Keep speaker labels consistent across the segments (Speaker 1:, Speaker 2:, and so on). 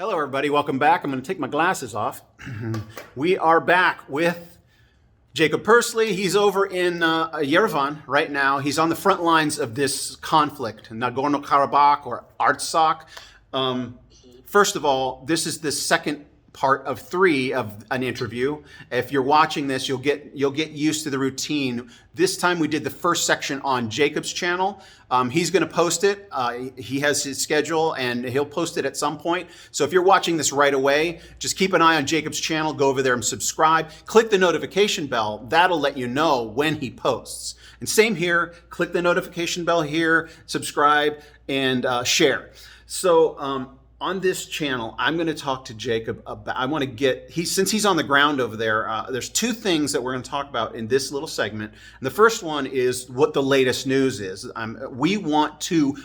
Speaker 1: Hello, everybody. Welcome back. I'm going to take my glasses off. We are back with Jacob Pursley. He's over in Yerevan right now. He's on the front lines of this conflict, Nagorno-Karabakh or Artsakh. First of all, this is the second part of 3 of an interview. If you're watching this, you'll get used to the routine. This time we did the first section on Jacob's channel. He's going to post it. He has his schedule and he'll post it at some point. So if you're watching this right away, just keep an eye on Jacob's channel. Go over there and subscribe. Click the notification bell. That'll let you know when he posts. And same here. Click the notification bell here, subscribe, and share. So on this channel, I'm going to talk to Jacob about, I want to get, since he's on the ground over there, there's 2 things that we're going to talk about in this little segment. And the first one is what the latest news is. We want to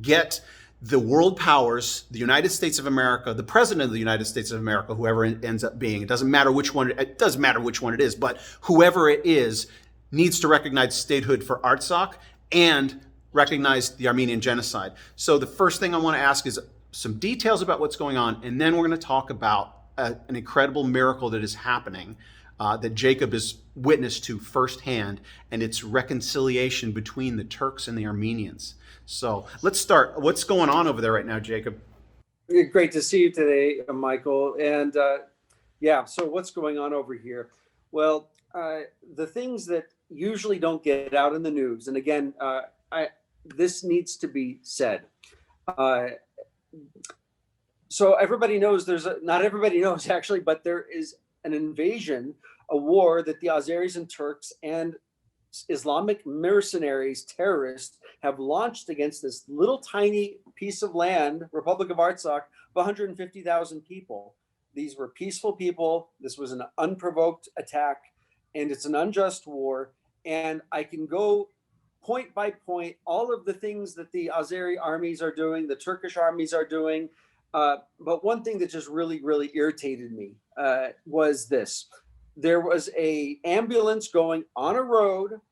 Speaker 1: get the world powers, the United States of America, the President of the United States of America, whoever it ends up being, it doesn't matter which one it is, but whoever it is needs to recognize statehood for Artsakh and recognize the Armenian genocide. So the first thing I want to ask is some details about what's going on, and then we're going to talk about an incredible miracle that is happening that Jacob is witness to firsthand, and it's reconciliation between the Turks and the Armenians. So let's start. What's going on over there right now, Jacob?
Speaker 2: Great to see you today, Michael. And yeah, so what's going on over here? Well, the things that usually don't get out in the news, and again, this needs to be said. So everybody knows not everybody knows actually, but there is an invasion, a war that the Azeris and Turks and Islamic mercenaries, terrorists, have launched against this little tiny piece of land, Republic of Artsakh, of 150,000 people. These were peaceful people. This was an unprovoked attack, and it's an unjust war. And I can go point by point, all of the things that the Azeri armies are doing, the Turkish armies are doing. But one thing that just really, really irritated me was this. There was an ambulance going on a road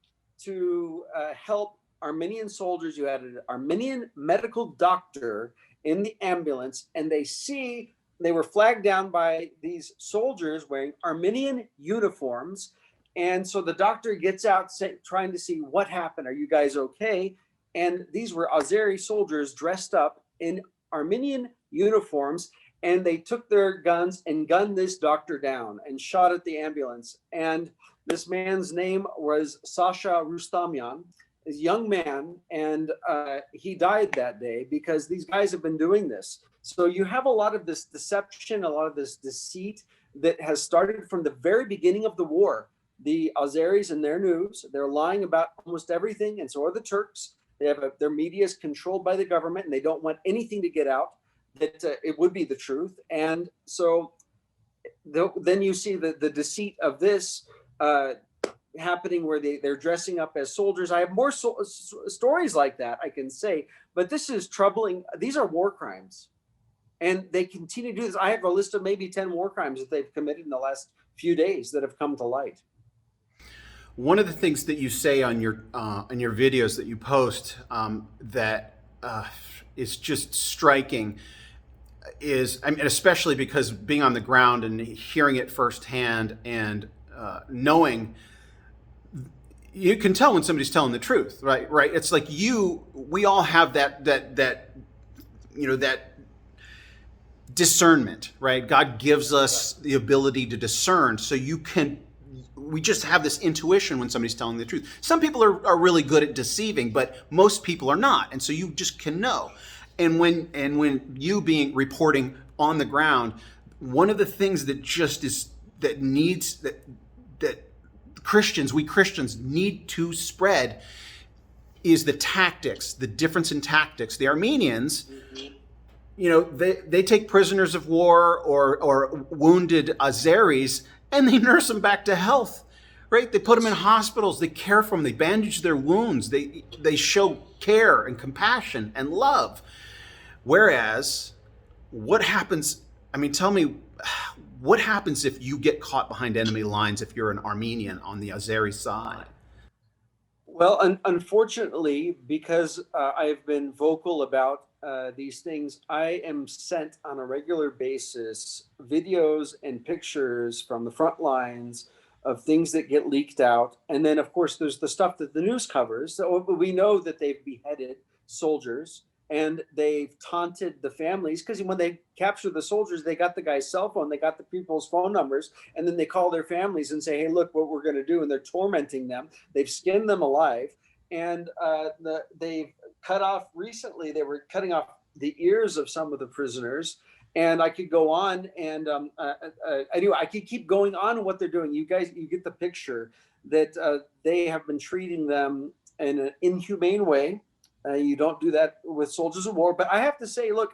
Speaker 2: to help Armenian soldiers. You had an Armenian medical doctor in the ambulance, and they were flagged down by these soldiers wearing Armenian uniforms. And so the doctor gets out trying to see what happened. Are you guys okay? And these were Azeri soldiers dressed up in Armenian uniforms, and they took their guns and gunned this doctor down and shot at the ambulance. And this man's name was Sasha Rustamyan, a young man, and he died that day because these guys have been doing this. So you have a lot of this deception, a lot of this deceit that has started from the very beginning of the war. The Azeris in their news, they're lying about almost everything, and so are the Turks. They have their media is controlled by the government, and they don't want anything to get out that it would be the truth. And so then you see the deceit of this happening, where they're dressing up as soldiers. I have more stories like that I can say, but this is troubling. These are war crimes, and they continue to do this. I have a list of maybe 10 war crimes that they've committed in the last few days that have come to light.
Speaker 1: One of the things that you say on your videos that you post that is just striking is, I mean, especially because being on the ground and hearing it firsthand and knowing, you can tell when somebody's telling the truth, right? Right. It's like we all have that discernment, right? God gives us the ability to discern, so we just have this intuition when somebody's telling the truth. Some people are really good at deceiving, but most people are not. And so you just can know. And when you reporting on the ground, one of the things that we Christians need to spread is the tactics, the difference in tactics. The Armenians, they take prisoners of war or wounded Azeris, and they nurse them back to health, right? They put them in hospitals. They care for them. They bandage their wounds. They show care and compassion and love. Whereas, what happens? I mean, tell me, what happens if you get caught behind enemy lines if you're an Armenian on the Azeri side?
Speaker 2: Well, unfortunately, because I've been vocal about these things, I am sent on a regular basis videos and pictures from the front lines of things that get leaked out. And then, of course, there's the stuff that the news covers. So we know that they've beheaded soldiers and they've taunted the families, because when they capture the soldiers, they got the guy's cell phone, they got the people's phone numbers, and then they call their families and say, hey, look what we're going to do. And they're tormenting them. They've skinned them alive. And they've cut off, recently, they were cutting off the ears of some of the prisoners. And I could go on, and anyway, I could keep going on what they're doing. You guys, you get the picture that they have been treating them in an inhumane way. You don't do that with soldiers of war. But I have to say, look,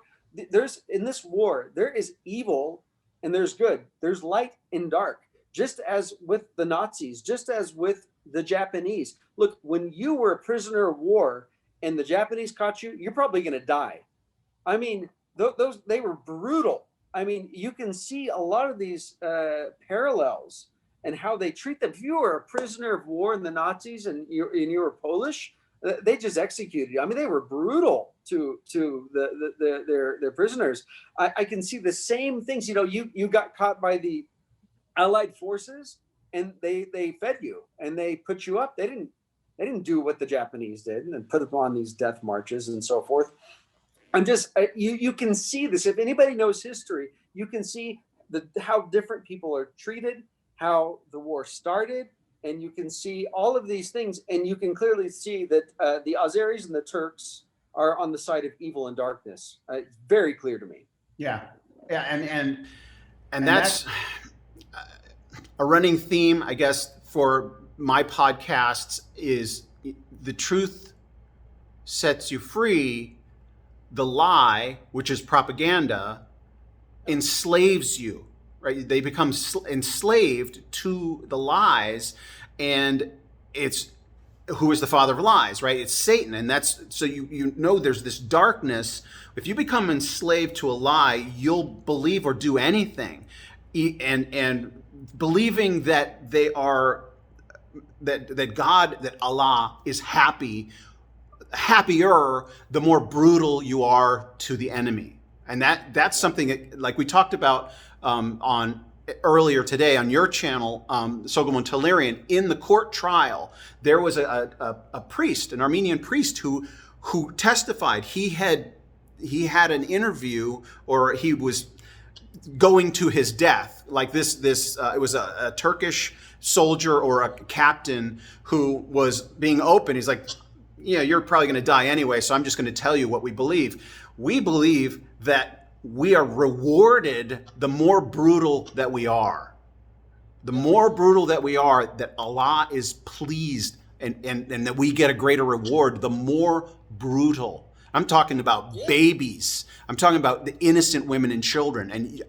Speaker 2: there's, in this war, there is evil and there's good. There's light and dark, just as with the Nazis, just as with the Japanese. Look, when you were a prisoner of war and the Japanese caught you, you're probably going to die. I mean, those, they were brutal. I mean, you can see a lot of these parallels and how they treat them. If you were a prisoner of war in the Nazis and you were Polish, they just executed you. I mean, they were brutal to their prisoners. I can see the same things. You know, you got caught by the Allied forces, and they fed you and they put you up. They didn't do what the Japanese did and put them on these death marches and so forth. I'm just, you can see this. If anybody knows history, you can see how different people are treated, how the war started, and you can see all of these things, and you can clearly see that the Azeris and the Turks are on the side of evil and darkness. It's very clear to me.
Speaker 1: Yeah, yeah, and that's a running theme, I guess, for my podcasts is the truth sets you free. The lie, which is propaganda, enslaves you, right? They become enslaved to the lies, and it's who is the father of lies, right? It's Satan, and that's, so you know there's this darkness. If you become enslaved to a lie, you'll believe or do anything, and believing that they are that God, that Allah is happier the more brutal you are to the enemy. And that's something that, like we talked about on earlier today on your channel, Sogomon Talarian, in the court trial, there was a priest, an Armenian priest who testified. He had an interview, or he was going to his death. Like this it was a Turkish soldier or a captain who was being open. He's like, yeah, you're probably going to die anyway, so I'm just going to tell you what we believe. We believe that we are rewarded the more brutal that we are. The more brutal that we are, that Allah is pleased and that we get a greater reward, the more brutal. I'm talking about babies. I'm talking about the innocent women and children. And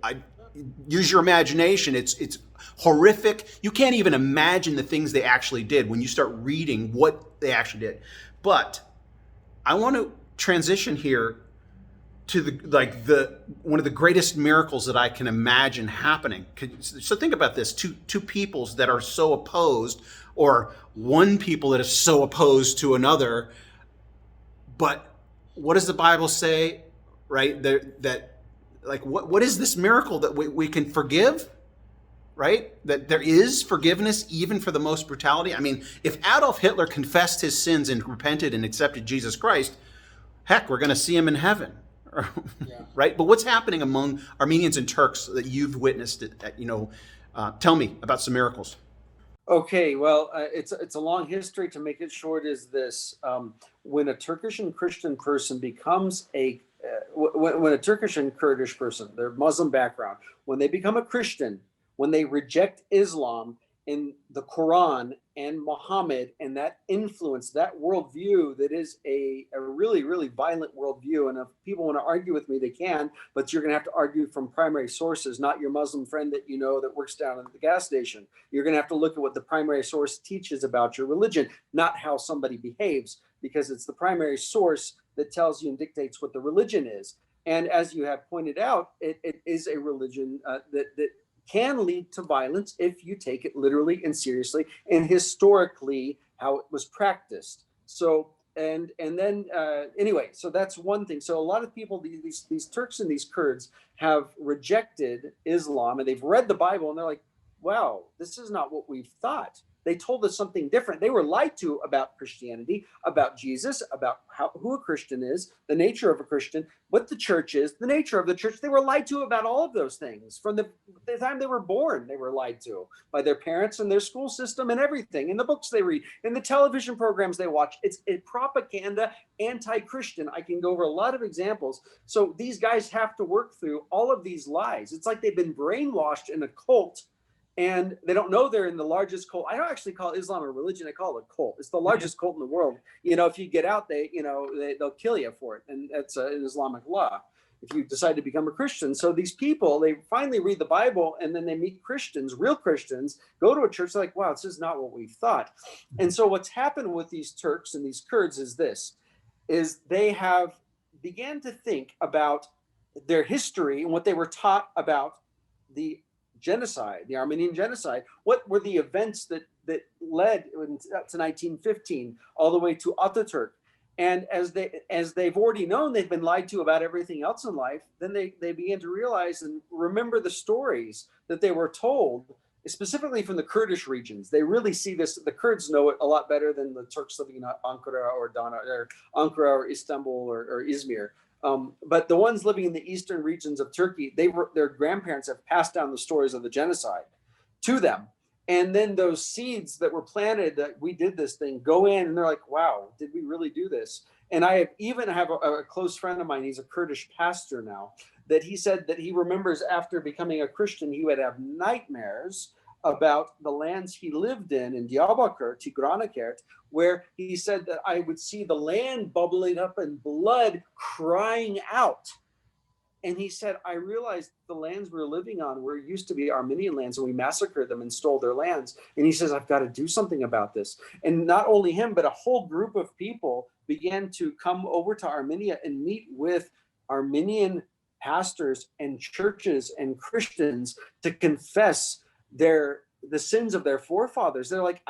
Speaker 1: use your imagination. It's horrific. You can't even imagine the things they actually did when you start reading what they actually did. But I want to transition here to the one of the greatest miracles that I can imagine happening. So think about this: two peoples that are so opposed, or one people that is so opposed to another. But what does the Bible say? Right? That like what is this miracle that we can forgive? Right? That there is forgiveness even for the most brutality. I mean, if Adolf Hitler confessed his sins and repented and accepted Jesus Christ, heck, we're going to see him in heaven. Right? But what's happening among Armenians and Turks that you've witnessed? Tell me about some miracles.
Speaker 2: Okay, well, it's a long history. To make it short, is this: when a Turkish and Christian person becomes when a Turkish and Kurdish person, their Muslim background, when they become a Christian, when they reject Islam and the Quran and Muhammad and that influence, that worldview that is a really, really violent worldview. And if people want to argue with me, they can, but you're going to have to argue from primary sources, not your Muslim friend that you know that works down at the gas station. You're going to have to look at what the primary source teaches about your religion, not how somebody behaves, because it's the primary source that tells you and dictates what the religion is. And as you have pointed out, it is a religion that can lead to violence if you take it literally and seriously and historically how it was practiced. So and then anyway, so that's one thing. So a lot of people, these Turks and these Kurds, have rejected Islam, and they've read the Bible, and they're like, wow, this is not what we've thought. They told us something different. They were lied to about Christianity, about Jesus, about who a Christian is, the nature of a Christian, what the church is, the nature of the church. They were lied to about all of those things. From the time they were born, they were lied to by their parents and their school system and everything, in the books they read, in the television programs they watch. It's propaganda, anti-Christian. I can go over a lot of examples. So these guys have to work through all of these lies. It's like they've been brainwashed in a cult, and they don't know they're in the largest cult. I don't actually call Islam a religion. I call it a cult. It's the largest cult in the world. If you get out, they'll kill you for it. And that's an Islamic law if you decide to become a Christian. So these people, they finally read the Bible, and then they meet Christians, real Christians, go to a church, they're like, wow, this is not what we thought. And so what's happened with these Turks and these Kurds is they have began to think about their history and what they were taught about the genocide, the Armenian genocide. What were the events that led to 1915 all the way to Ataturk? And as they've already known, they've been lied to about everything else in life. Then they began to realize and remember the stories that they were told, specifically from the Kurdish regions. They really see this. The Kurds know it a lot better than the Turks living in Ankara or Adana, or Ankara or Istanbul or Izmir. But the ones living in the eastern regions of Turkey, their grandparents have passed down the stories of the genocide to them. And then those seeds that were planted, that we did this thing, go in, and they're like, wow, did we really do this? And I have a close friend of mine, he's a Kurdish pastor now, that he said that he remembers after becoming a Christian, he would have nightmares about the lands he lived in Diyarbakir, Tigranakert, where he said that I would see the land bubbling up and blood crying out. And he said, I realized the lands we're living on used to be Armenian lands, and we massacred them and stole their lands. And he says, I've got to do something about this. And not only him, but a whole group of people began to come over to Armenia and meet with Armenian pastors and churches and Christians to confess the sins of their forefathers. They're like,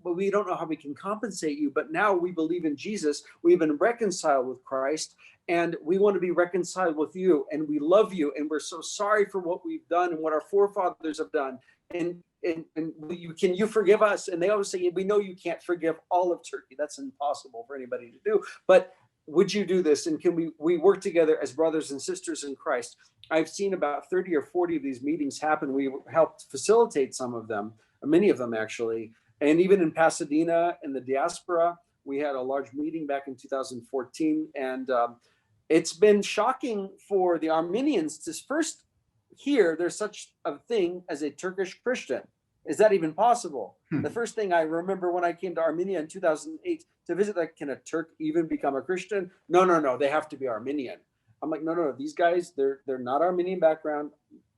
Speaker 2: well, we don't know how we can compensate you, but now we believe in Jesus. We've been reconciled with Christ, and we want to be reconciled with you, and we love you, and we're so sorry for what we've done and what our forefathers have done. And can you forgive us? And they always say, we know you can't forgive all of Turkey. That's impossible for anybody to do. But would you do this? And can we work together as brothers and sisters in Christ? I've seen about 30 or 40 of these meetings happen. We helped facilitate some of them, many of them actually. And even in Pasadena, in the diaspora, we had a large meeting back in 2014. And it's been shocking for the Armenians to first hear there's such a thing as a Turkish Christian. Is that even possible? The first thing I remember when I came to Armenia in 2008 to visit, like, can a Turk even become a Christian? No, they have to be Armenian. I'm like, no, these guys, they're not Armenian background.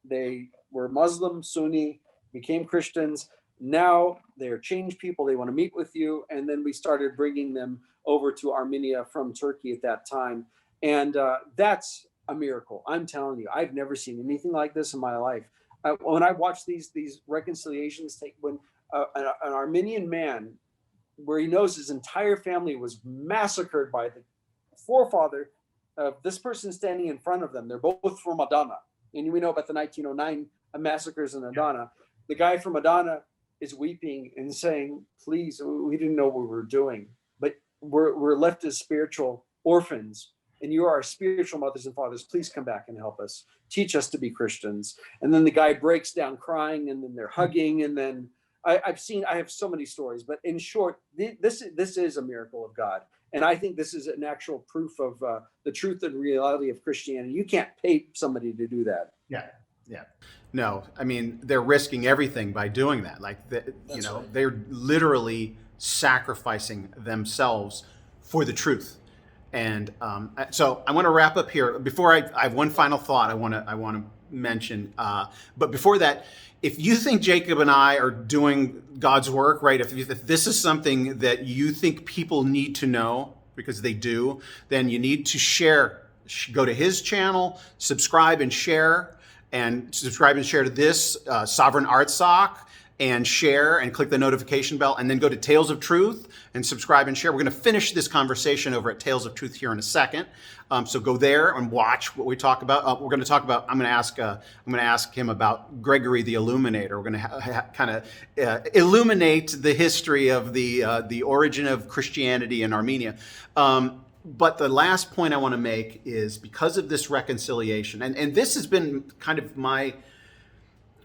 Speaker 2: They were Muslim, Sunni, became Christians. Now they're changed people. They want to meet with you. And then we started bringing them over to Armenia from Turkey at that time. And that's a miracle. I'm telling you, I've never seen anything like this in my life. When I watch these reconciliations take, when an Armenian man, where he knows his entire family was massacred by the forefather of this person standing in front of them. They're both from Adana. And we know about the 1909 massacres in Adana. The guy from Adana is weeping and saying, please, we didn't know what we were doing, but we're left as spiritual orphans. And you are our spiritual mothers and fathers. Please come back and help us. Teach us to be Christians. And then the guy breaks down crying, and then they're hugging. And then I have so many stories, but in short, this is a miracle of God. And I think this is an actual proof of the truth and reality of Christianity. You can't pay somebody to do that.
Speaker 1: Yeah. No, I mean, they're risking everything by doing that. Like, right. They're literally sacrificing themselves for the truth. And so I want to wrap up here. Before I have one final thought I want to mention. But before that, if you think Jacob and I are doing God's work, right? If this is something that you think people need to know, because they do, then you need to share. Go to his channel, subscribe and share to this Sovereign Art Sock. and share and click the notification bell, and then go to Tales of Truth and subscribe and share. We're going to finish this conversation over at Tales of Truth here in a second. So go there and watch what we talk about. We're going to talk about. I'm going to ask him about Gregory the Illuminator. We're going to kind of illuminate the history of the origin of Christianity in Armenia. But the last point I want to make is, because of this reconciliation, and this has been kind of my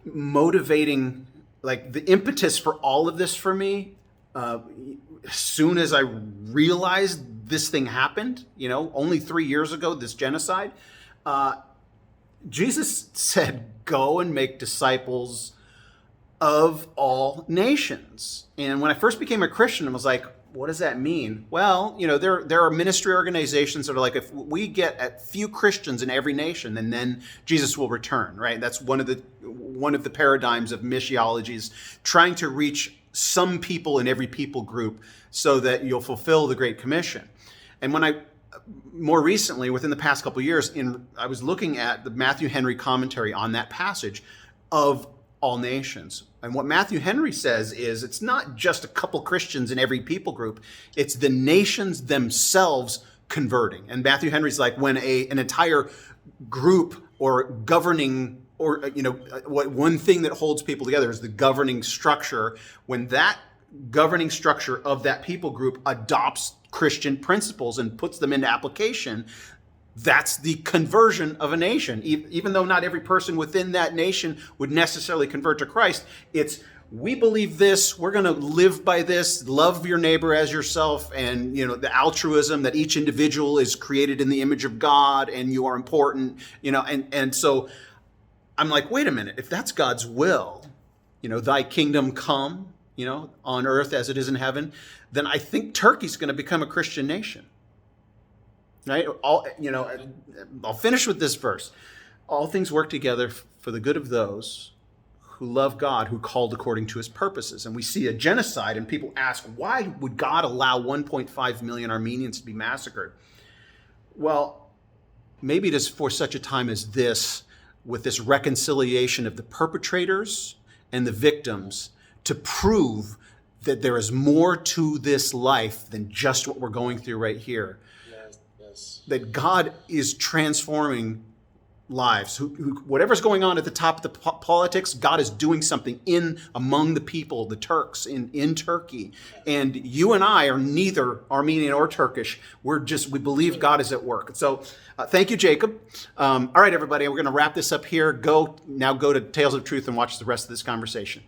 Speaker 1: motivating, like the impetus for all of this for me. As soon as I realized this thing happened, only 3 years ago, this genocide, Jesus said, "Go and make disciples of all nations." And when I first became a Christian, I was like, what does that mean? Well, there are ministry organizations that are like, if we get a few Christians in every nation, and then Jesus will return, right? That's one of the paradigms of missiologies, trying to reach some people in every people group so that you'll fulfill the Great Commission. And when more recently, within the past couple of years, I was looking at the Matthew Henry commentary on that passage of all nations. And what Matthew Henry says is, it's not just a couple Christians in every people group, it's the nations themselves converting. And Matthew Henry's like, when an entire group or governing, or one thing that holds people together is the governing structure. When that governing structure of that people group adopts Christian principles and puts them into application, that's the conversion of a nation. Even though not every person within that nation would necessarily convert to Christ, it's, we believe this, we're going to live by this, love your neighbor as yourself, and the altruism that each individual is created in the image of God and you are important, and so I'm like, wait a minute, if that's God's will, thy kingdom come, on earth as it is in heaven, then I think Turkey's going to become a Christian nation. Right? I'll finish with this verse. All things work together for the good of those who love God, who called according to his purposes. And we see a genocide, and people ask, why would God allow 1.5 million Armenians to be massacred? Well, maybe it is for such a time as this, with this reconciliation of the perpetrators and the victims, to prove that there is more to this life than just what we're going through right here. That God is transforming lives. Whatever's going on at the top of the politics, God is doing something among the people, the Turks in Turkey. And you and I are neither Armenian or Turkish. We believe God is at work. So thank you, Jacob. All right, everybody, we're going to wrap this up here. Go to Tales of Truth and watch the rest of this conversation.